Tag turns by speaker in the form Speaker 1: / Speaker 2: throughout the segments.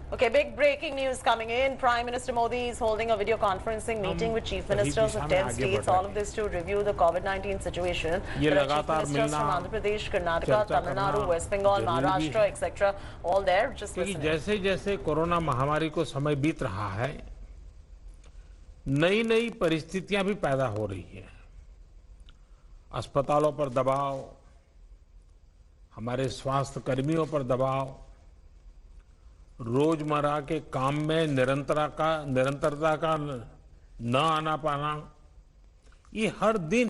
Speaker 1: Okay, big breaking news coming in. Prime Minister Modi is holding a video conferencing meeting with chief ministers of 10 states. All of this to review the COVID-19 situation. There are chief ministers from Andhra Pradesh, Karnataka, Tamil Nadu, West Bengal, Maharashtra, etc. All there. Just listen.
Speaker 2: जैसे जैसे corona महामारी को समय बीत रहा है, नई नई परिस्थितियां भी पैदा हो रही है। अस्पतालों पर दबाव, हमारे स्वास्थ्य कर्मियों पर दबाव, रोजमर्रा के काम में निरंतरता का न आना पाना, ये हर दिन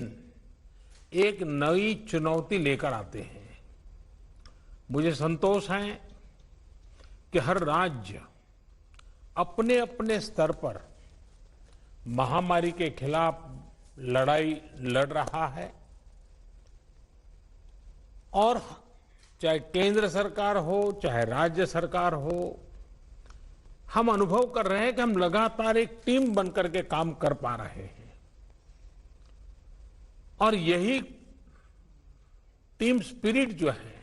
Speaker 2: एक नई चुनौती लेकर आते हैं। मुझे संतोष है कि हर राज्य अपने अपने स्तर पर महामारी के खिलाफ लड़ाई लड़ रहा है और चाहे केंद्र सरकार हो, चाहे राज्य सरकार हो, हम अनुभव कर रहे हैं कि हम लगातार एक टीम बनकर के काम कर पा रहे हैं और यही टीम स्पिरिट जो है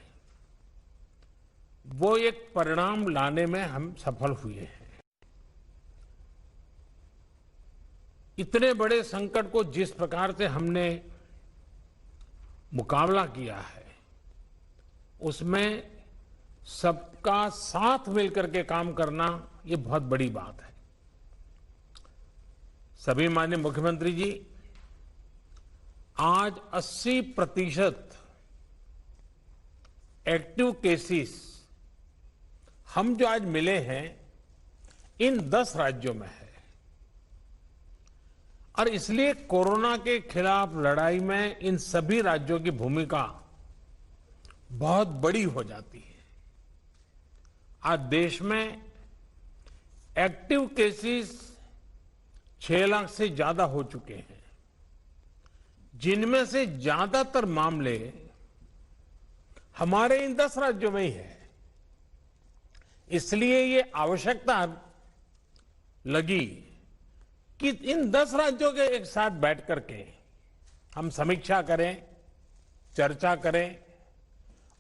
Speaker 2: वो एक परिणाम लाने में हम सफल हुए हैं। इतने बड़े संकट को जिस प्रकार से हमने मुकाबला किया है, उसमें सबका साथ मिलकर के काम करना ये बहुत बड़ी बात है। सभी माननीय मुख्यमंत्री जी, आज 80% एक्टिव केसेस हम जो आज मिले हैं इन 10 राज्यों में है और इसलिए कोरोना के खिलाफ लड़ाई में इन सभी राज्यों की भूमिका बहुत बड़ी हो जाती है। आज देश में एक्टिव केसेस 6 लाख से ज्यादा हो चुके हैं, जिनमें से ज्यादातर मामले हमारे इन 10 राज्यों में ही है। इसलिए ये आवश्यकता लगी कि इन 10 राज्यों के एक साथ बैठ करके हम समीक्षा करें, चर्चा करें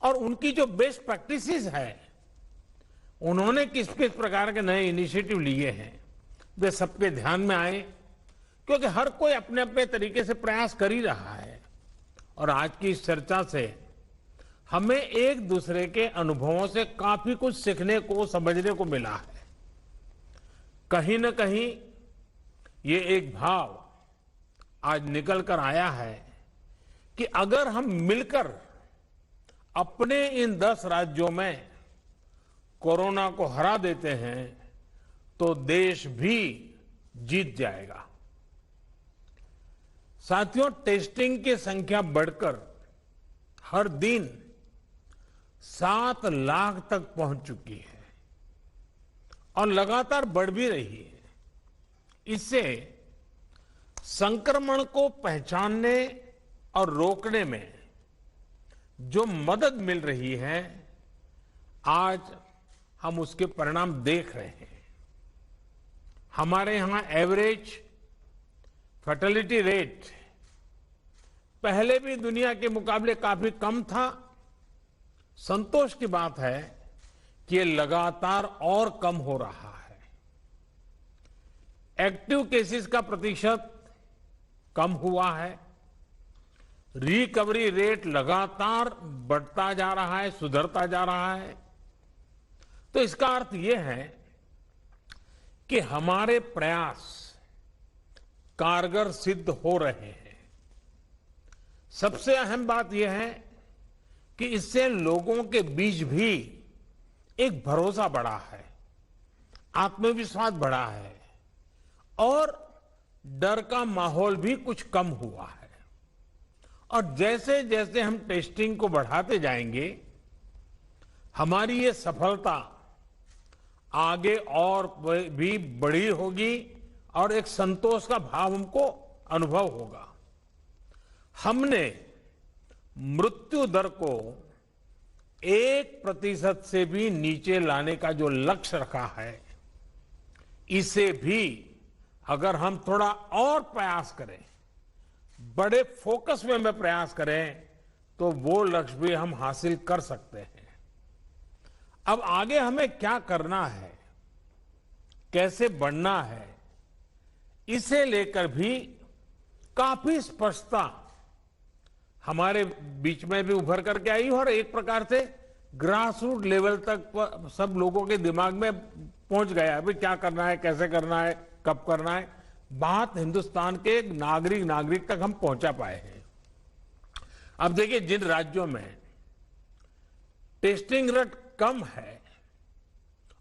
Speaker 2: और उनकी जो बेस्ट प्रैक्टिसेस है, उन्होंने किस किस प्रकार के नए इनिशिएटिव लिए हैं, वे सबके ध्यान में आए, क्योंकि हर कोई अपने अपने तरीके से प्रयास कर ही रहा है। और आज की इस चर्चा से हमें एक दूसरे के अनुभवों से काफी कुछ सीखने को, समझने को मिला है। कहीं न कहीं ये एक भाव आज निकल कर आया है कि अगर हम मिलकर अपने इन 10 राज्यों में कोरोना को हरा देते हैं तो देश भी जीत जाएगा। साथियों, टेस्टिंग की संख्या बढ़कर हर दिन 7 लाख तक पहुंच चुकी है और लगातार बढ़ भी रही है। इससे संक्रमण को पहचानने और रोकने में जो मदद मिल रही है, आज हम उसके परिणाम देख रहे हैं। हमारे यहां एवरेज फर्टिलिटी रेट पहले भी दुनिया के मुकाबले काफी कम था। संतोष की बात है कि ये लगातार और कम हो रहा है। एक्टिव केसेस का प्रतिशत कम हुआ है। रिकवरी रेट लगातार बढ़ता जा रहा है, सुधरता जा रहा है। तो इसका अर्थ यह है कि हमारे प्रयास कारगर सिद्ध हो रहे हैं। सबसे अहम बात यह है कि इससे लोगों के बीच भी एक भरोसा बढ़ा है, आत्मविश्वास बढ़ा है और डर का माहौल भी कुछ कम हुआ है। और जैसे जैसे हम टेस्टिंग को बढ़ाते जाएंगे, हमारी ये सफलता आगे और भी बड़ी होगी और एक संतोष का भाव हमको अनुभव होगा। हमने मृत्यु दर को 1% से भी नीचे लाने का जो लक्ष्य रखा है, इसे भी अगर हम थोड़ा और प्रयास करें, बड़े फोकस में प्रयास करें, तो वो लक्ष्य भी हम हासिल कर सकते हैं। अब आगे हमें क्या करना है, कैसे बढ़ना है, इसे लेकर भी काफी स्पष्टता हमारे बीच में भी उभर करके आई और एक प्रकार से ग्रास रूट लेवल तक सब लोगों के दिमाग में पहुंच गया। अभी क्या करना है, कैसे करना है, कब करना है, बात हिंदुस्तान के नागरिक तक हम पहुंचा पाए हैं। अब देखिए, जिन राज्यों में टेस्टिंग रेट कम है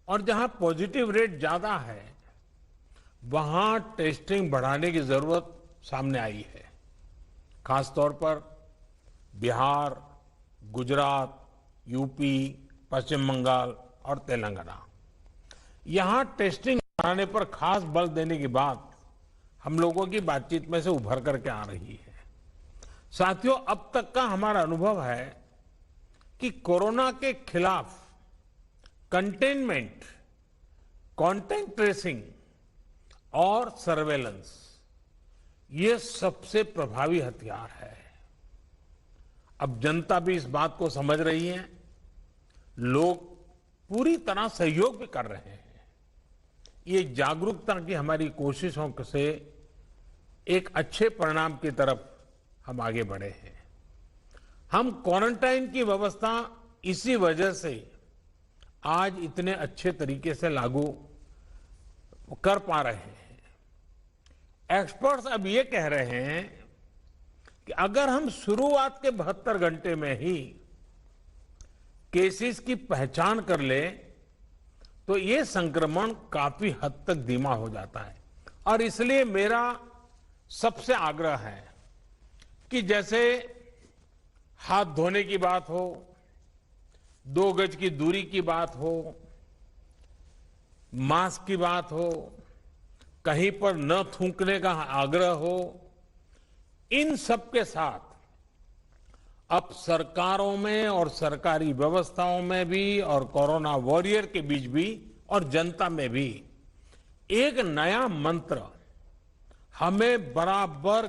Speaker 2: और जहां पॉजिटिव रेट ज्यादा है, वहां टेस्टिंग बढ़ाने की जरूरत सामने आई है। खासतौर पर बिहार, गुजरात, यूपी, पश्चिम बंगाल और तेलंगाना, यहां टेस्टिंग बढ़ाने पर खास बल देने की बात हम लोगों की बातचीत में से उभर करके आ रही है। साथियों, अब तक का हमारा अनुभव है कि कोरोना के खिलाफ कंटेनमेंट, कॉन्टैक्ट ट्रेसिंग और सर्वेलेंस, ये सबसे प्रभावी हथियार है। अब जनता भी इस बात को समझ रही है, लोग पूरी तरह सहयोग भी कर रहे हैं। ये जागरूकता की हमारी कोशिशों से एक अच्छे परिणाम की तरफ हम आगे बढ़े हैं। हम क्वारंटाइन की व्यवस्था इसी वजह से आज इतने अच्छे तरीके से लागू कर पा रहे हैं। एक्सपर्ट्स अब ये कह रहे हैं कि अगर हम शुरुआत के 72 घंटे में ही केसेस की पहचान कर ले तो ये संक्रमण काफी हद तक धीमा हो जाता है। और इसलिए मेरा सबसे आग्रह है कि जैसे हाथ धोने की बात हो, 2 गज की दूरी की बात हो, मास्क की बात हो, कहीं पर न थूकने का आग्रह हो, इन सब के साथ अब सरकारों में और सरकारी व्यवस्थाओं में भी और कोरोना वॉरियर के बीच भी और जनता में भी एक नया मंत्र हमें बराबर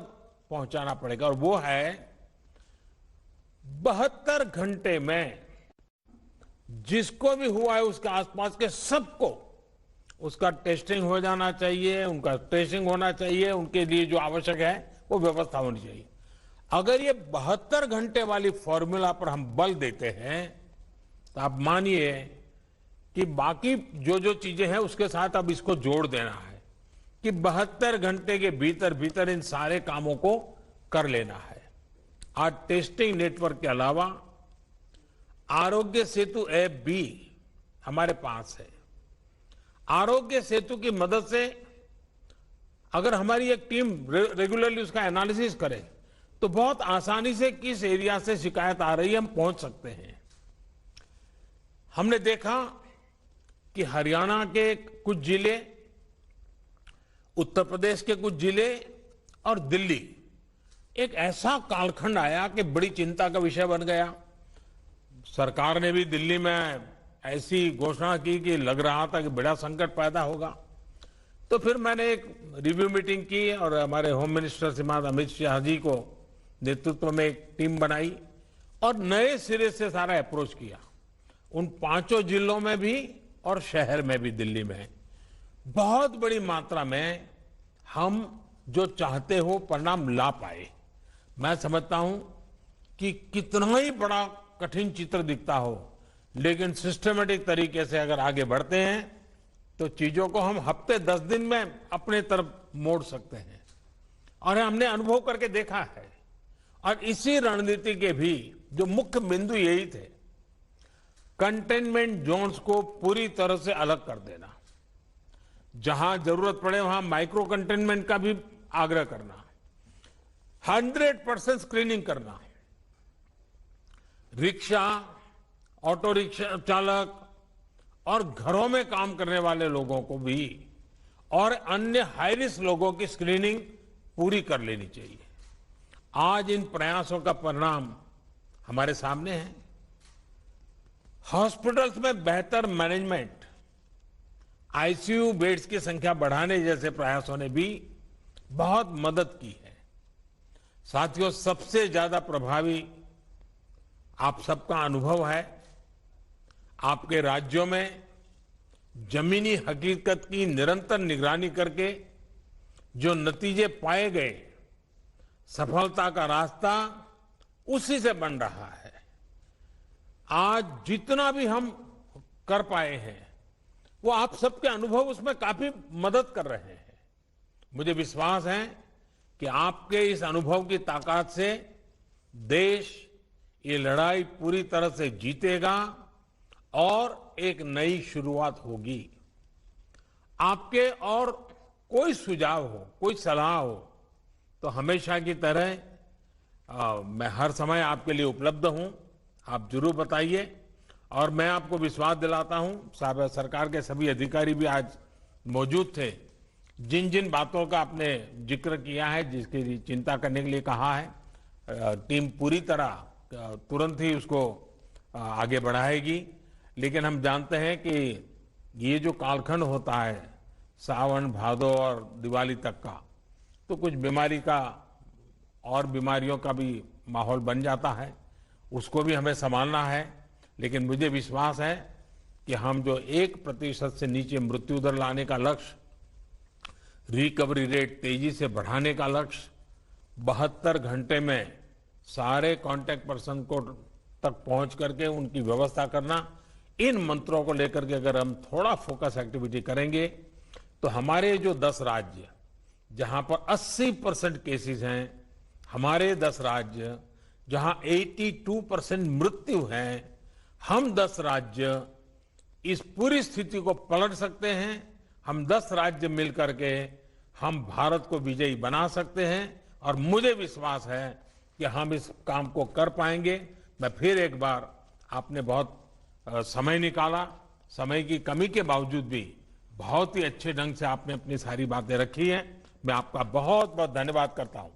Speaker 2: पहुंचाना पड़ेगा, और वो है 72 घंटे में जिसको भी हुआ है उसके आसपास के सबको उसका टेस्टिंग हो जाना चाहिए, उनका ट्रेसिंग होना चाहिए, उनके लिए जो आवश्यक है वो व्यवस्था होनी चाहिए। अगर ये 72 घंटे वाली फॉर्मूला पर हम बल देते हैं तो आप मानिए कि बाकी जो जो चीजें हैं उसके साथ अब इसको जोड़ देना है कि 72 घंटे के भीतर भीतर इन सारे कामों को कर लेना है। आज टेस्टिंग नेटवर्क के अलावा आरोग्य सेतु ऐप भी हमारे पास है। आरोग्य सेतु की मदद से अगर हमारी एक टीम रेगुलरली उसका एनालिसिस करे तो बहुत आसानी से किस एरिया से शिकायत आ रही है हम पहुंच सकते हैं। हमने देखा कि हरियाणा के कुछ जिले, उत्तर प्रदेश के कुछ जिले और दिल्ली एक ऐसा कालखंड आया कि बड़ी चिंता का विषय बन गया। सरकार ने भी दिल्ली में ऐसी घोषणा की कि लग रहा था कि बड़ा संकट पैदा होगा। तो फिर मैंने एक रिव्यू मीटिंग की और हमारे होम मिनिस्टर श्रीमान अमित शाह जी को नेतृत्व में एक टीम बनाई और नए सिरे से सारा अप्रोच किया। उन 5 जिलों में भी और शहर में भी, दिल्ली में बहुत बड़ी मात्रा में हम जो चाहते हो परिणाम ला पाए। मैं समझता हूं कि कितना ही बड़ा कठिन चित्र दिखता हो, लेकिन सिस्टमेटिक तरीके से अगर आगे बढ़ते हैं तो चीजों को हम हफ्ते 10 दिन में अपने तरफ मोड़ सकते हैं। और हमने अनुभव करके देखा है। और इसी रणनीति के भी जो मुख्य बिंदु यही थे, कंटेनमेंट जोन्स को पूरी तरह से अलग कर देना, जहां जरूरत पड़े वहां माइक्रो कंटेनमेंट का भी आग्रह करना, 100% स्क्रीनिंग करना, रिक्शा, ऑटो रिक्शा चालक और घरों में काम करने वाले लोगों को भी और अन्य हाई रिस्क लोगों की स्क्रीनिंग पूरी कर लेनी चाहिए। आज इन प्रयासों का परिणाम हमारे सामने है। हॉस्पिटल्स में बेहतर मैनेजमेंट, आईसीयू बेड्स की संख्या बढ़ाने जैसे प्रयासों ने भी बहुत मदद की है। साथियों, सबसे ज्यादा प्रभावी आप सबका अनुभव है, आपके राज्यों में जमीनी हकीकत की निरंतर निगरानी करके जो नतीजे पाए गए, सफलता का रास्ता उसी से बन रहा है। आज जितना भी हम कर पाए हैं वो आप सबके अनुभव उसमें काफी मदद कर रहे हैं। मुझे विश्वास है कि आपके इस अनुभव की ताकत से देश ये लड़ाई पूरी तरह से जीतेगा और एक नई शुरुआत होगी। आपके और कोई सुझाव हो, कोई सलाह हो तो हमेशा की तरह मैं हर समय आपके लिए उपलब्ध हूं। आप जरूर बताइए और मैं आपको विश्वास दिलाता हूं, सरकार के सभी अधिकारी भी आज मौजूद थे। जिन जिन बातों का आपने जिक्र किया है, जिसकी चिंता करने के लिए कहा है, टीम पूरी तरह तुरंत ही उसको आगे बढ़ाएगी। लेकिन हम जानते हैं कि ये जो कालखंड होता है सावन, भादो और दिवाली तक का, तो कुछ बीमारी का और बीमारियों का भी माहौल बन जाता है, उसको भी हमें संभालना है। लेकिन मुझे विश्वास है कि हम जो 1% से नीचे मृत्यु दर लाने का लक्ष्य, रिकवरी रेट तेजी से बढ़ाने का लक्ष्य, 72 घंटे में सारे कांटेक्ट पर्सन को तक पहुंच करके उनकी व्यवस्था करना, इन मंत्रों को लेकर के अगर हम थोड़ा फोकस एक्टिविटी करेंगे तो हमारे जो 10 राज्य जहां पर 80% केसेस हैं, हमारे 10 राज्य जहां 82% मृत्यु है, हम 10 राज्य इस पूरी स्थिति को पलट सकते हैं। हम 10 राज्य मिलकर के हम भारत को विजयी बना सकते हैं और मुझे विश्वास है कि हम इस काम को कर पाएंगे। मैं फिर एक बार, आपने बहुत समय निकाला, समय की कमी के बावजूद भी बहुत ही अच्छे ढंग से आपने अपनी सारी बातें रखी हैं। मैं आपका बहुत बहुत धन्यवाद करता हूं।